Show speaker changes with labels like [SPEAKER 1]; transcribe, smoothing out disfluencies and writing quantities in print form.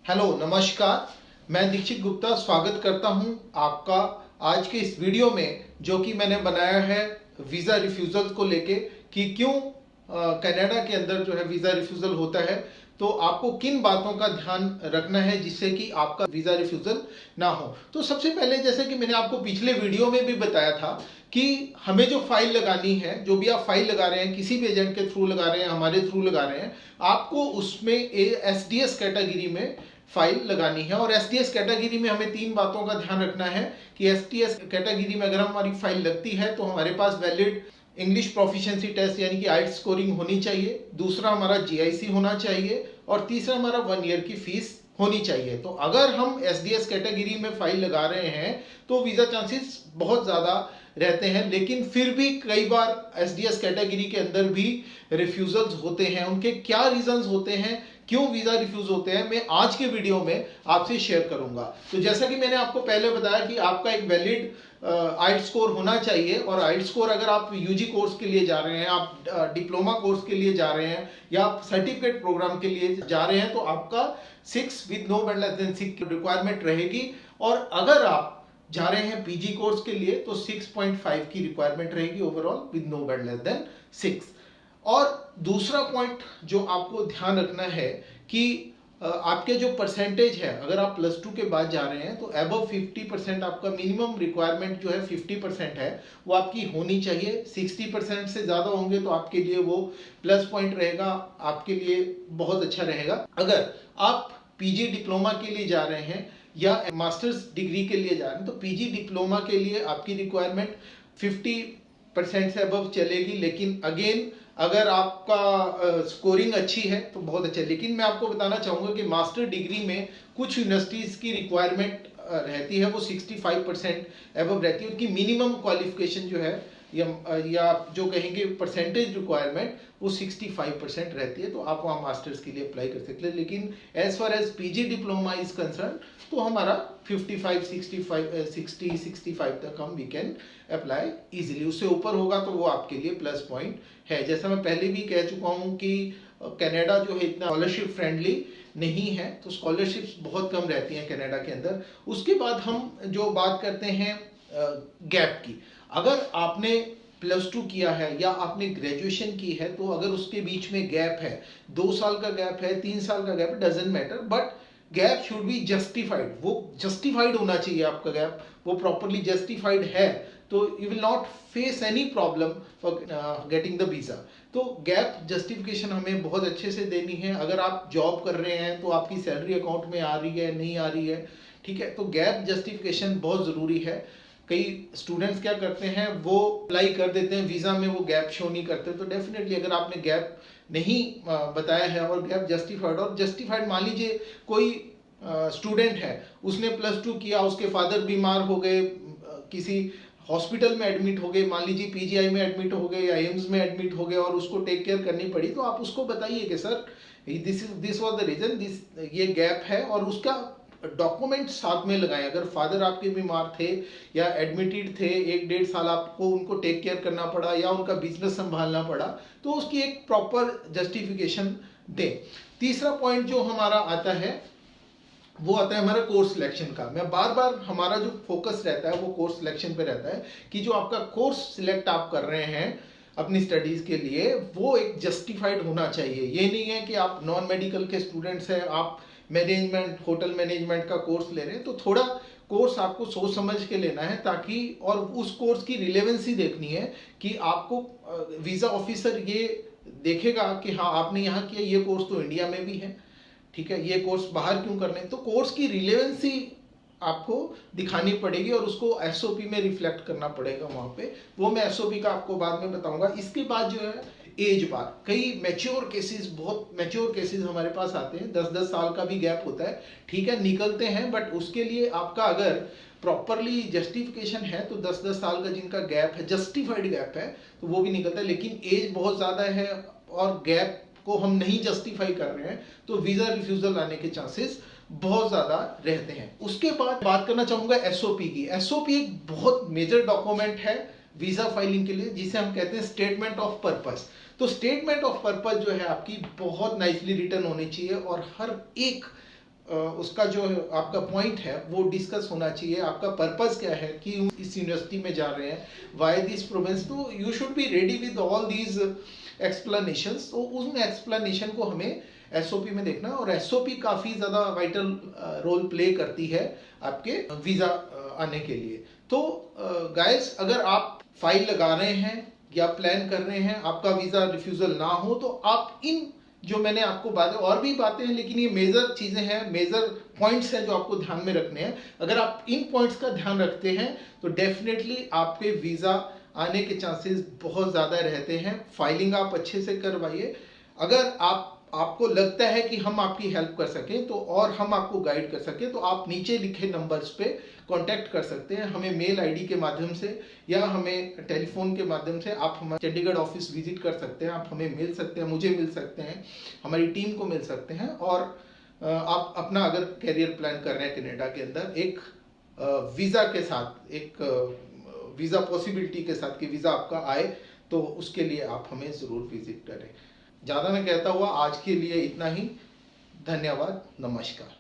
[SPEAKER 1] Hello नमस्कार। मैं दीक्षित गुप्ता स्वागत करता हूं आपका आज के इस वीडियो में, जो कि मैंने बनाया है वीज़ा रिफ्यूज़ल को लेके कि क्यों कनाडा के अंदर जो है वीज़ा रिफ्यूज़ल होता है। तो आपको किन बातों का ध्यान रखना है जिससे कि आपका वीज़ा रिफ्यूज़ल ना हो। तो सबसे पहले, जैसे कि मैंने आपको पिछले वीडियो में भी बताया था कि हमें जो फाइल लगानी है, जो भी आप फाइल लगा रहे हैं, किसी भी एजेंट के थ्रू लगा रहे हैं, हमारे थ्रू लगा रहे हैं, आपको उसमें एसडीएस कैटेगरी में फाइल लगानी है। और एसटीएस कैटेगरी में हमें तीन बातों का ध्यान रखना है कि एसटीएस कैटेगरी में अगर हमारी फाइल लगती है तो हमारे पास वैलिड इंग्लिश प्रोफिशिएंसी टेस्ट यानी कि आइट स्कोरिंग होनी चाहिए, दूसरा हमारा जीआईसी होना चाहिए और तीसरा हमारा 1 ईयर की फीस होनी चाहिए। तो अगर हम एसडीएस कैटेगरी में फाइल लगा रहे हैं तो वीज़ा चांसेस बहुत ज़्यादा रहते हैं, लेकिन फिर भी कई बार एसडीएस कैटेगरी के अंदर भी रिफ्यूजल्स होते हैं। उनके क्या रीजंस होते हैं, क्यों वीज़ा रिफ्यूज़ होते हैं, मैं आज के वीडियो में आपसे शेयर करूंगा। तो जैसा कि मैंने आपको पहले बताया कि आपका एक वैलिड आइट स्कोर होना चाहिए, और आइट स्कोर अगर आप यूजी कोर्स के लिए जा रहे हैं, आप डिप्लोमा कोर्स के लिए जा रहे हैं या आप सर्टिफिकेट प्रोग्राम के लिए जा रहे हैं तो आपका 6 with no band less than 6 requirement रहेगी। और अगर आप जा रहे हैं पीजी कोर्स के लिए तो 6.5 की रिक्वायरमेंट रहेगी overall with no band less than 6। और दूसरा पॉइंट जो आपको ध्यान रखना है कि आपके जो परसेंटेज है, अगर आप +2 के बाद जा रहे हैं तो अबव 50% आपका मिनिमम रिक्वायरमेंट जो है 50% है वो आपकी होनी चाहिए। 60% से ज़्यादा होंगे तो आपके लिए वो प्लस पॉइंट रहेगा, आपके लिए बहुत अच्छा रहेगा। अगर आप पीजी डिप्लोमा के लिए जा रहे हैं या मास्टर्स डिग्री के लिए जा रहे हैं तो पीजी डिप्लोमा के लिए आपकी रिक्वायरमेंट 50% से अबव चलेगी। लेकिन अगेन अगर आपका स्कोरिंग अच्छी है तो बहुत अच्छा है। लेकिन मैं आपको बताना चाहूँगा कि मास्टर डिग्री में कुछ यूनिवर्सिटीज़ की रिक्वायरमेंट रहती है वो 65% एबव रहती है। उनकी मिनिमम क्वालिफिकेशन जो है या जो कहेंगे परसेंटेज रिक्वायरमेंट वो 65% रहती है, तो आप वहाँ मास्टर्स के लिए अप्लाई कर सकते हैं। लेकिन as far as PG diploma is concern तो हमारा 55 65 तक हम वी कैन अप्लाई इजीली। उससे ऊपर होगा तो वो आपके लिए प्लस पॉइंट है। जैसा मैं पहले भी कह चुका हूँ कि कनाडा जो है इतना स्कॉलरशिप फ्रेंडली नहीं है, तो स्कॉलरशिप्स बहुत कम रहती हैं कनाडा के अंदर। उसके बाद हम जो बात करते हैं गैप की, अगर आपने +2 किया है या आपने ग्रेजुएशन की है तो अगर उसके बीच में गैप है, 2 साल का गैप है, 3 साल का गैप है, doesn't matter, but gap should be justified. वो जस्टिफाइड होना चाहिए आपका गैप, वो प्रॉपरली जस्टिफाइड है तो you will not face any problem for getting the visa. तो गैप जस्टिफिकेशन हमें बहुत अच्छे से देनी है। अगर आप जॉब कर रहे हैं तो आपकी सैलरी अकाउंट में आ रही है नहीं आ रही है, ठीक है, तो गैप जस्टिफिकेशन बहुत ज़रूरी है। कई स्टूडेंट्स क्या करते हैं, वो अप्लाई कर देते हैं वीज़ा में, वो गैप शो नहीं करते। तो डेफिनेटली अगर आपने गैप नहीं बताया है और गैप जस्टिफाइड, और जस्टिफाइड मान लीजिए कोई स्टूडेंट है, उसने +2 किया, उसके फादर बीमार हो गए, किसी हॉस्पिटल में एडमिट हो गए, मान लीजिए पीजीआई में एडमिट हो गए या एम्स में एडमिट हो गए और उसको टेक केयर करनी पड़ी, तो आप उसको बताइए कि sir this was the reason, ये गैप है, और उसका डॉक्यूमेंट साथ में लगाएं। अगर फादर आपके बीमार थे या एडमिटेड थे, 1-1.5 साल आपको उनको टेक केयर करना पड़ा या उनका बिजनेस संभालना पड़ा, तो उसकी एक प्रॉपर जस्टिफिकेशन दें। तीसरा पॉइंट जो हमारा आता है वो आता है हमारा कोर्स सिलेक्शन का। मैं बार बार, हमारा जो फोकस रहता है वो कोर्स सिलेक्शन पे रहता है कि जो आपका कोर्स सिलेक्ट आप कर रहे हैं अपनी स्टडीज़ के लिए वो एक जस्टिफाइड होना चाहिए। ये नहीं है कि आप नॉन मेडिकल के स्टूडेंट्स हैं, आप मैनेजमेंट, होटल मैनेजमेंट का कोर्स ले रहे हैं, तो थोड़ा कोर्स आपको सोच समझ के लेना है, ताकि और उस कोर्स की रिलेवेंसी देखनी है कि आपको वीज़ा ऑफिसर ये देखेगा कि हाँ आपने यहाँ किया, ये कोर्स तो इंडिया में भी है, ठीक है, ये कोर्स बाहर क्यों करने। तो कोर्स की रिलेवेंसी आपको दिखानी पड़ेगी और उसको एसओपी में रिफ्लेक्ट करना पड़ेगा वहाँ पे। वो मैं एसओपी का आपको बाद में बताऊंगा। इसके बाद जो है एज बार, कई मैच्योर केसेस, बहुत मैच्योर केसेस हमारे पास आते हैं, 10-10 साल का भी गैप होता है, ठीक है, निकलते हैं, बट उसके लिए आपका अगर प्रॉपरली जस्टिफिकेशन है तो 10-10 साल का जिनका गैप है, जस्टिफाइड गैप है, तो वो भी निकलता है। लेकिन एज बहुत ज़्यादा है और गैप को हम नहीं जस्टिफाई कर रहे हैं तो वीज़ा रिफ्यूज़ल आने के चांसेस बहुत ज़्यादा रहते हैं। उसके बाद बात करना चाहूँगा एसओपी की। एसओपी एक बहुत मेजर डॉक्यूमेंट है वीज़ा फाइलिंग के लिए, जिसे हम कहते हैं स्टेटमेंट ऑफ पर्पस। तो स्टेटमेंट ऑफ पर्पस जो है आपकी बहुत नाइसली रिटर्न होनी चाहिए और हर एक उसका जो आपका पॉइंट है वो डिस्कस होना चाहिए। आपका पर्पस क्या है कि इस यूनिवर्सिटी में जा रहे हैं, वाई दिस प्रोविंस, तो you should be ready with all these explanations. तो उन एक्सप्लेनेशन को हमें एसओपी में देखना है, और एसओपी काफ़ी ज़्यादा वाइटल रोल प्ले करती है आपके वीज़ा आने के लिए। तो गाइस, अगर आप फाइल लगा रहे हैं या प्लान कर रहे हैं आपका वीज़ा रिफ्यूज़ल ना हो, तो आप इन जो मैंने आपको बातें, और भी बातें हैं लेकिन ये मेजर चीज़ें हैं, मेजर पॉइंट्स हैं जो आपको ध्यान में रखने हैं। अगर आप इन पॉइंट्स का ध्यान रखते हैं तो डेफिनेटली आपके वीज़ा आने के चांसेस बहुत ज़्यादा रहते हैं। फाइलिंग आप अच्छे से करवाइए। अगर आपको लगता है कि हम आपकी हेल्प कर सकें तो, और हम आपको गाइड कर सकें, तो आप नीचे लिखे नंबर्स पे कांटेक्ट कर सकते हैं। हमें मेल आईडी के माध्यम से या हमें टेलीफोन के माध्यम से आप हमारे चंडीगढ़ ऑफिस विजिट कर सकते हैं। आप हमें मिल सकते हैं, मुझे मिल सकते हैं, हमारी टीम को मिल सकते हैं। और आप अपना अगर करियर प्लान कर रहे हैं कनाडा के अंदर एक वीज़ा के साथ, एक वीज़ा पॉसिबिलिटी के साथ कि वीज़ा आपका आए, तो उसके लिए आप हमें ज़रूर विजिट करें। ज़्यादा मैं कहता हुआ आज के लिए इतना ही। धन्यवाद, नमस्कार।